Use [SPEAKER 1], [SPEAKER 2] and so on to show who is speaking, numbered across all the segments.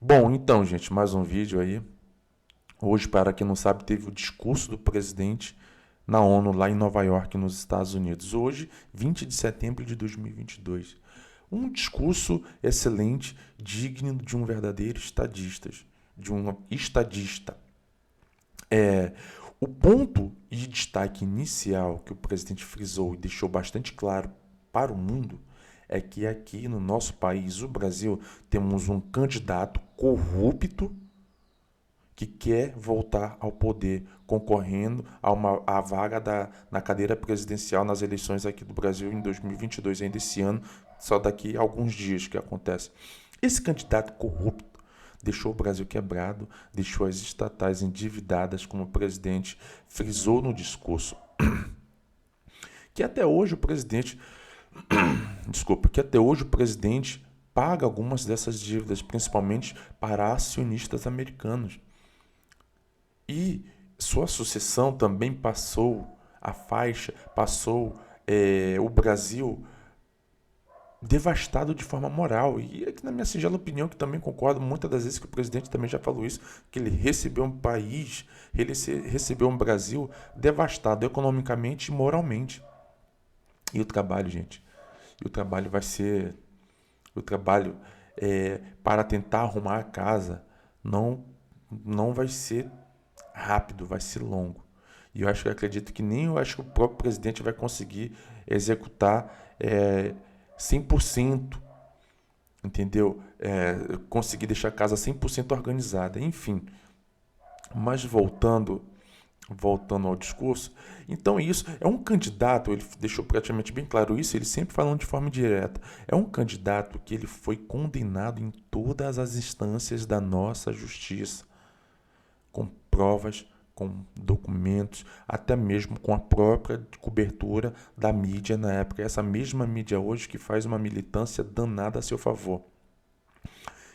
[SPEAKER 1] Bom, então, gente, mais um vídeo aí. Hoje, para quem não sabe, teve o discurso do presidente na ONU, lá em Nova York, nos Estados Unidos. Hoje, 20 de setembro de 2022. Um discurso excelente, digno de um verdadeiro estadista, de um estadista. O ponto de destaque inicial que o presidente frisou e deixou bastante claro para o mundo é que aqui no nosso país, o Brasil, temos um candidato corrupto que quer voltar ao poder, concorrendo à vaga na cadeira presidencial nas eleições aqui do Brasil em 2022, ainda esse ano, só daqui a alguns dias que acontece. Esse candidato corrupto deixou o Brasil quebrado, deixou as estatais endividadas, como o presidente frisou no discurso. Que até hoje o presidente, que até hoje o presidente paga algumas dessas dívidas, principalmente para acionistas americanos. E sua sucessão também passou a faixa, passou o Brasil devastado de forma moral. E aqui na minha singela opinião, que também concordo muitas das vezes que o presidente também já falou isso, que ele recebeu um país, recebeu um Brasil devastado economicamente e moralmente. E o trabalho, gente, e o trabalho vai ser, o trabalho para tentar arrumar a casa não vai ser rápido, vai ser longo. E eu acredito que nem eu acho que o próprio presidente vai conseguir executar 100%, entendeu? Conseguir deixar a casa 100% organizada, enfim. Mas voltando ao discurso, então isso é um candidato, ele deixou praticamente bem claro isso, ele sempre falando de forma direta, é um candidato que ele foi condenado em todas as instâncias da nossa justiça, com provas, com documentos, até mesmo com a própria cobertura da mídia na época. Essa mesma mídia hoje que faz uma militância danada a seu favor.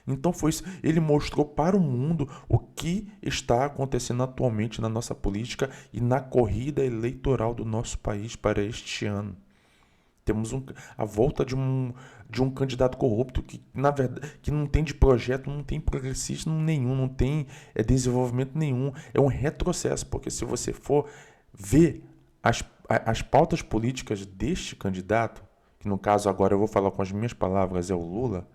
[SPEAKER 1] Então foi isso. Ele mostrou para o mundo o que está acontecendo atualmente na nossa política e na corrida eleitoral do nosso país para este ano. Temos a volta de um candidato corrupto que, na verdade, que não tem de projeto, não tem progressismo nenhum, não tem desenvolvimento nenhum. É um retrocesso, porque se você for ver as pautas políticas deste candidato, que no caso agora eu vou falar com as minhas palavras, é o Lula,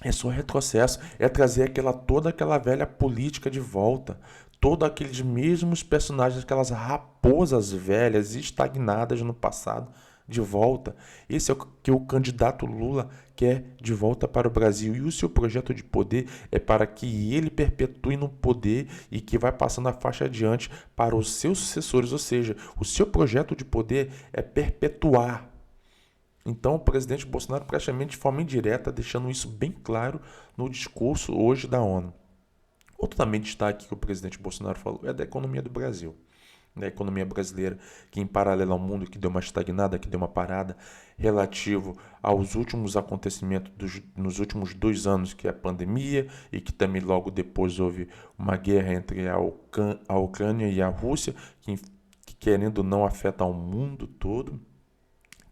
[SPEAKER 1] é só retrocesso, é trazer toda aquela velha política de volta, todos aqueles mesmos personagens, aquelas raposas velhas estagnadas no passado, de volta. Esse é o que o candidato Lula quer de volta para o Brasil. E o seu projeto de poder é para que ele perpetue no poder e que vai passando a faixa adiante para os seus sucessores. Ou seja, o seu projeto de poder é perpetuar. Então, o presidente Bolsonaro, praticamente de forma indireta, deixando isso bem claro no discurso hoje da ONU. Outro também destaque que o presidente Bolsonaro falou é da economia do Brasil. Da economia brasileira, que em paralelo ao mundo que deu uma estagnada, que deu uma parada, relativo aos últimos acontecimentos nos últimos 2 anos, que é a pandemia, e que também logo depois houve uma guerra entre a Ucrânia e a Rússia, que querendo ou não afeta o mundo todo,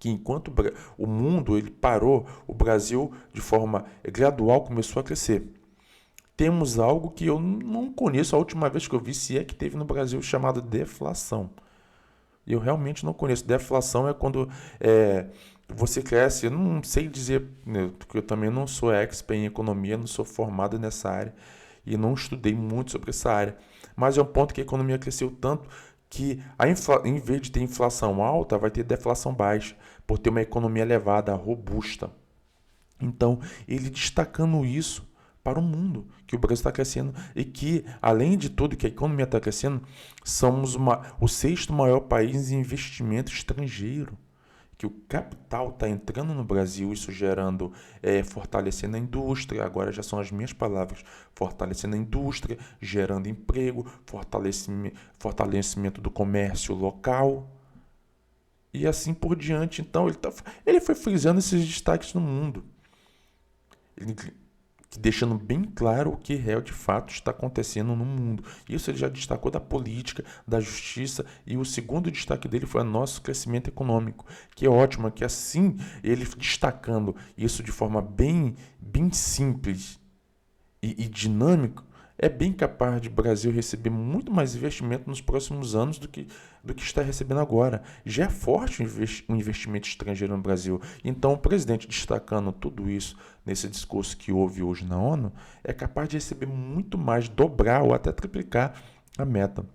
[SPEAKER 1] que enquanto o mundo ele parou, o Brasil de forma gradual começou a crescer. Temos algo que eu não conheço, a última vez que eu vi se é que teve no Brasil, chamado deflação. Eu realmente não conheço. Deflação é quando você cresce, eu não sei dizer, né, porque eu também não sou expert em economia, não sou formado nessa área e não estudei muito sobre essa área. Mas é um ponto que a economia cresceu tanto que em vez de ter inflação alta, vai ter deflação baixa, por ter uma economia elevada, robusta. Então, ele destacando isso para o mundo, que o Brasil está crescendo e que, além de tudo, que a economia está crescendo, somos o sexto maior país em investimento estrangeiro, que o capital está entrando no Brasil, isso gerando, fortalecendo a indústria, agora já são as minhas palavras, fortalecendo a indústria, gerando emprego, fortalecimento do comércio local, e assim por diante. Então, ele foi frisando esses destaques no mundo. Ele, deixando bem claro o que de fato está acontecendo no mundo. Isso ele já destacou da política, da justiça, e o segundo destaque dele foi o nosso crescimento econômico, que é ótimo, que assim, ele destacando isso de forma bem simples, e dinâmico, é bem capaz de o Brasil receber muito mais investimento nos próximos anos do que está recebendo agora. Já é forte o investimento estrangeiro no Brasil. Então, o presidente destacando tudo isso nesse discurso que houve hoje na ONU, é capaz de receber muito mais, dobrar ou até triplicar a meta.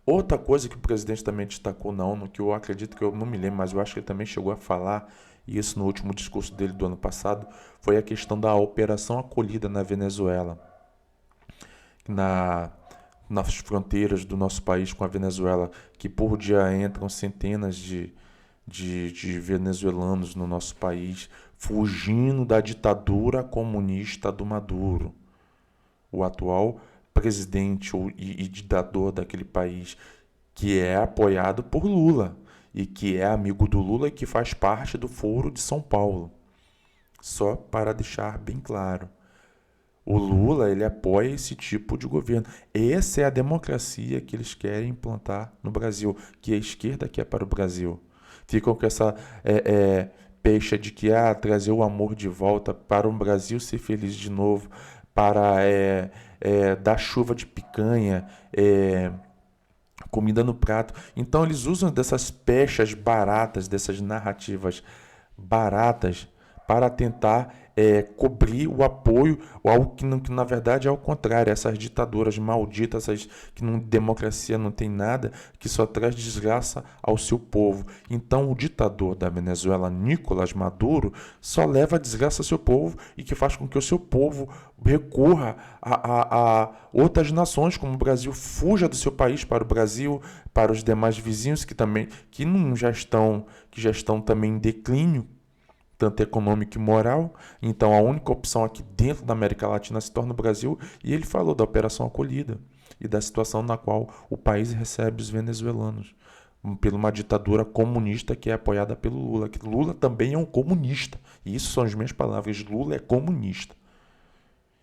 [SPEAKER 1] Outra coisa que o presidente também destacou na ONU, que eu acredito que eu não me lembro, mas eu acho que ele também chegou a falar, e isso no último discurso dele do ano passado, foi a questão da operação acolhida na Venezuela, na, nas fronteiras do nosso país com a Venezuela, que por dia entram centenas de venezuelanos no nosso país, fugindo da ditadura comunista do Maduro, o atual presidente e ditador daquele país, que é apoiado por Lula e que é amigo do Lula e que faz parte do Foro de São Paulo. Só para deixar bem claro. O Lula, ele apoia esse tipo de governo. Essa é a democracia que eles querem implantar no Brasil, que a esquerda quer para o Brasil. Ficam com essa pecha de que trazer o amor de volta para o Brasil ser feliz de novo, para dar chuva de picanha, comida no prato. Então eles usam dessas pechas baratas, dessas narrativas baratas, para tentar cobrir o apoio ao que na verdade é ao contrário, essas ditaduras malditas, essas que não democracia não tem nada, que só traz desgraça ao seu povo. Então o ditador da Venezuela, Nicolás Maduro, só leva desgraça ao seu povo e que faz com que o seu povo recorra a outras nações como o Brasil, fuja do seu país para o Brasil, para os demais vizinhos que já estão também em declínio, tanto econômico e moral. Então a única opção aqui dentro da América Latina se torna o Brasil, e ele falou da operação acolhida e da situação na qual o país recebe os venezuelanos por uma ditadura comunista que é apoiada pelo Lula, que Lula também é um comunista, e isso são as minhas palavras, Lula é comunista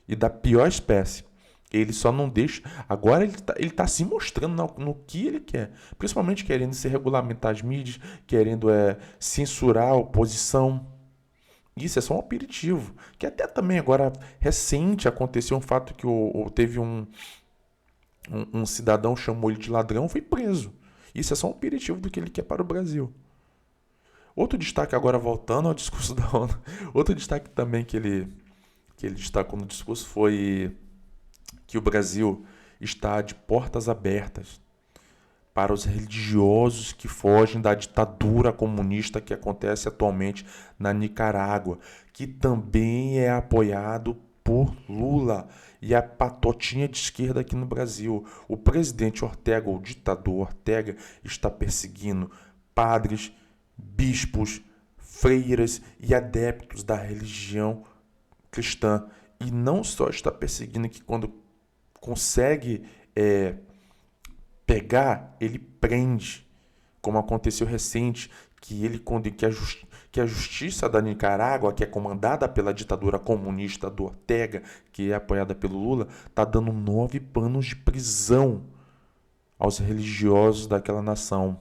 [SPEAKER 1] e da pior espécie. Ele só não deixa. Agora ele tá se mostrando no que ele quer, principalmente querendo se regulamentar as mídias, querendo censurar a oposição. Isso é só um aperitivo. Que até também agora, recente, aconteceu um fato que teve um cidadão, chamou ele de ladrão, foi preso. Isso é só um aperitivo do que ele quer para o Brasil. Outro destaque, agora voltando ao discurso da ONU, outro destaque também que ele destacou no discurso foi que o Brasil está de portas abertas para os religiosos que fogem da ditadura comunista que acontece atualmente na Nicarágua, que também é apoiado por Lula e a patotinha de esquerda aqui no Brasil. O presidente Ortega, o ditador Ortega, está perseguindo padres, bispos, freiras e adeptos da religião cristã. E não só está perseguindo, que quando consegue pegar, ele prende, como aconteceu recente, que a justiça da Nicarágua, que é comandada pela ditadura comunista do Ortega, que é apoiada pelo Lula, está dando 9 anos de prisão aos religiosos daquela nação,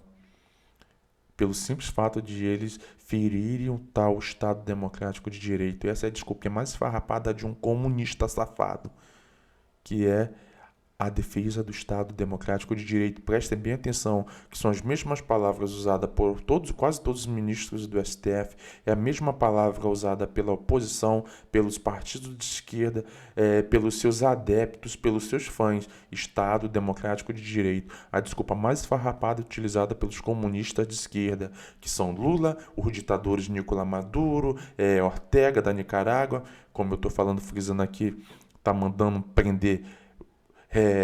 [SPEAKER 1] pelo simples fato de eles ferirem o tal Estado Democrático de Direito. E essa é a desculpa mais esfarrapada de um comunista safado, que é a defesa do Estado Democrático de Direito. Prestem bem atenção, que são as mesmas palavras usadas por quase todos os ministros do STF, é a mesma palavra usada pela oposição, pelos partidos de esquerda, pelos seus adeptos, pelos seus fãs. Estado Democrático de Direito. A desculpa mais esfarrapada utilizada pelos comunistas de esquerda, que são Lula, os ditadores Nicolás Maduro, Ortega da Nicarágua, como eu estou falando, frisando aqui, está mandando prender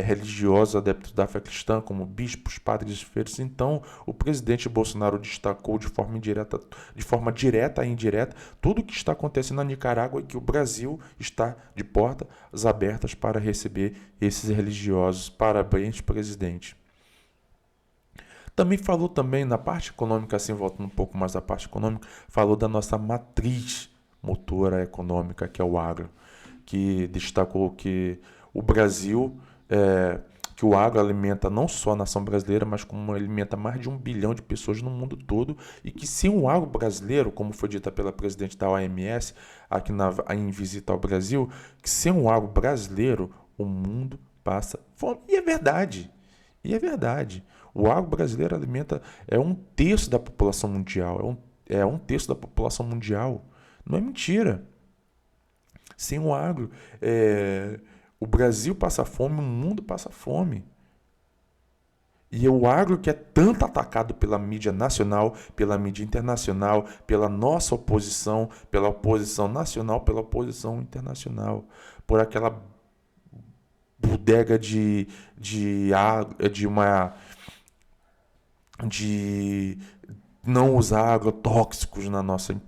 [SPEAKER 1] religiosos adeptos da fé cristã, como bispos, padres e freiras. Então, o presidente Bolsonaro destacou de forma direta e indireta, tudo o que está acontecendo na Nicarágua, e que o Brasil está de portas abertas para receber esses religiosos. Parabéns, presidente. Também falou na parte econômica, assim, voltando um pouco mais à parte econômica, falou da nossa matriz motora econômica, que é o agro, que destacou que o Brasil que o agro alimenta não só a nação brasileira, mas como alimenta mais de 1 bilhão de pessoas no mundo todo, e que sem o agro brasileiro, como foi dita pela presidente da OMS aqui em visita ao Brasil, que sem o agro brasileiro o mundo passa fome. E é verdade. E é verdade. O agro brasileiro alimenta 1/3 da população mundial. É 1/3 da população mundial. Não é mentira. Sem o agro, o Brasil passa fome, o mundo passa fome. E é o agro que é tanto atacado pela mídia nacional, pela mídia internacional, pela nossa oposição, pela oposição nacional, pela oposição internacional, por aquela bodega de não usar agrotóxicos na nossa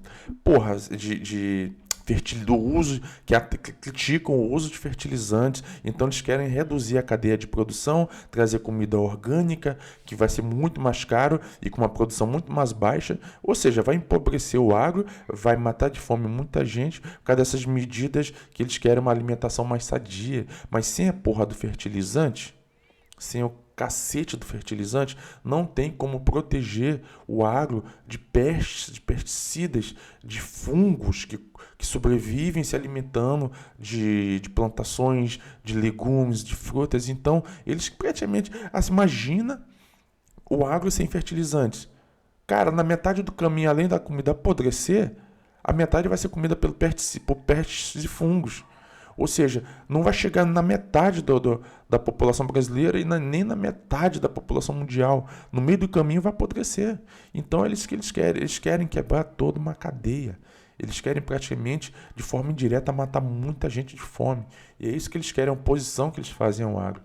[SPEAKER 1] do uso que criticam o uso de fertilizantes. Então eles querem reduzir a cadeia de produção, trazer comida orgânica, que vai ser muito mais caro e com uma produção muito mais baixa, ou seja, vai empobrecer o agro, vai matar de fome muita gente por causa dessas medidas que eles querem uma alimentação mais sadia. Mas sem a porra do fertilizante, sem o cacete do fertilizante, não tem como proteger o agro de pestes, de pesticidas, de fungos que sobrevivem se alimentando de plantações, de legumes, de frutas. Então, eles praticamente... imagina o agro sem fertilizantes. Cara, na metade do caminho, além da comida apodrecer, a metade vai ser comida por pestes e fungos. Ou seja, não vai chegar na metade da população brasileira e nem na metade da população mundial. No meio do caminho vai apodrecer. Então, eles querem quebrar toda uma cadeia. Eles querem praticamente, de forma indireta, matar muita gente de fome. E é isso que eles querem, a oposição que eles fazem ao agro.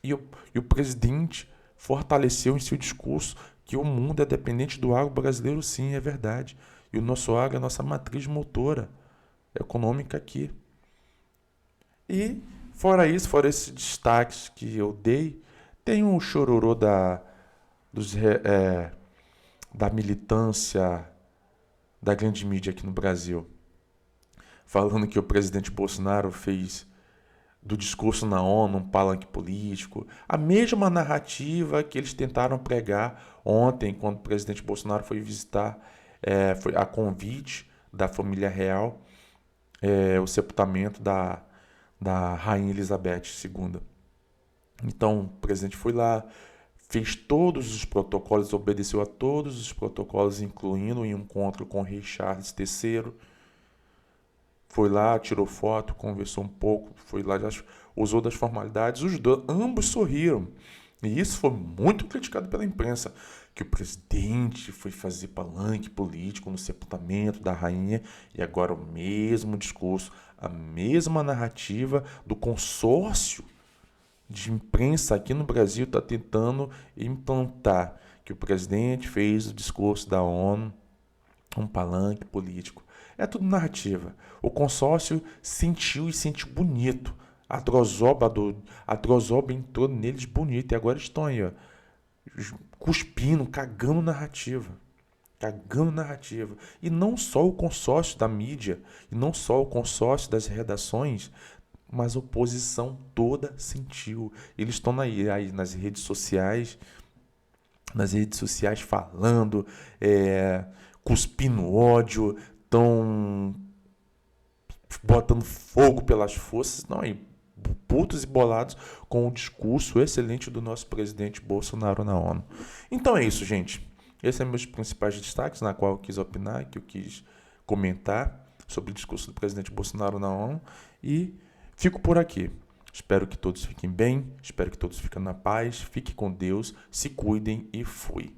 [SPEAKER 1] E o presidente fortaleceu em seu discurso que o mundo é dependente do agro brasileiro, sim, é verdade. E o nosso agro é a nossa matriz motora econômica aqui. E, fora esses destaques que eu dei, tem um chororô da militância da grande mídia aqui no Brasil, falando que o presidente Bolsonaro fez do discurso na ONU um palanque político, a mesma narrativa que eles tentaram pregar ontem, quando o presidente Bolsonaro foi visitar, foi a convite da família real, o sepultamento da Rainha Elizabeth II. Então, o presidente foi lá, fez todos os protocolos, obedeceu a todos os protocolos, incluindo um encontro com o rei Charles III. Foi lá, tirou foto, conversou um pouco, foi lá, usou das formalidades. Ambos sorriram. E isso foi muito criticado pela imprensa, que o presidente foi fazer palanque político no sepultamento da rainha, e agora o mesmo discurso, a mesma narrativa do consórcio de imprensa aqui no Brasil está tentando implantar que o presidente fez o discurso da ONU um palanque político. É tudo narrativa. O consórcio sentiu bonito. A Drozoba entrou neles bonito. E agora estão aí, ó, cuspindo, cagando narrativa. E não só o consórcio da mídia, e não só o consórcio das redações, mas a oposição toda sentiu. Eles estão aí nas redes sociais falando, cuspindo ódio, estão botando fogo pelas forças, não, e putos e bolados com o discurso excelente do nosso presidente Bolsonaro na ONU. Então é isso, gente. Esses são meus principais destaques, na qual eu quis opinar, que eu quis comentar sobre o discurso do presidente Bolsonaro na ONU, e fico por aqui. Espero que todos fiquem bem, espero que todos fiquem na paz, fiquem com Deus, se cuidem e fui.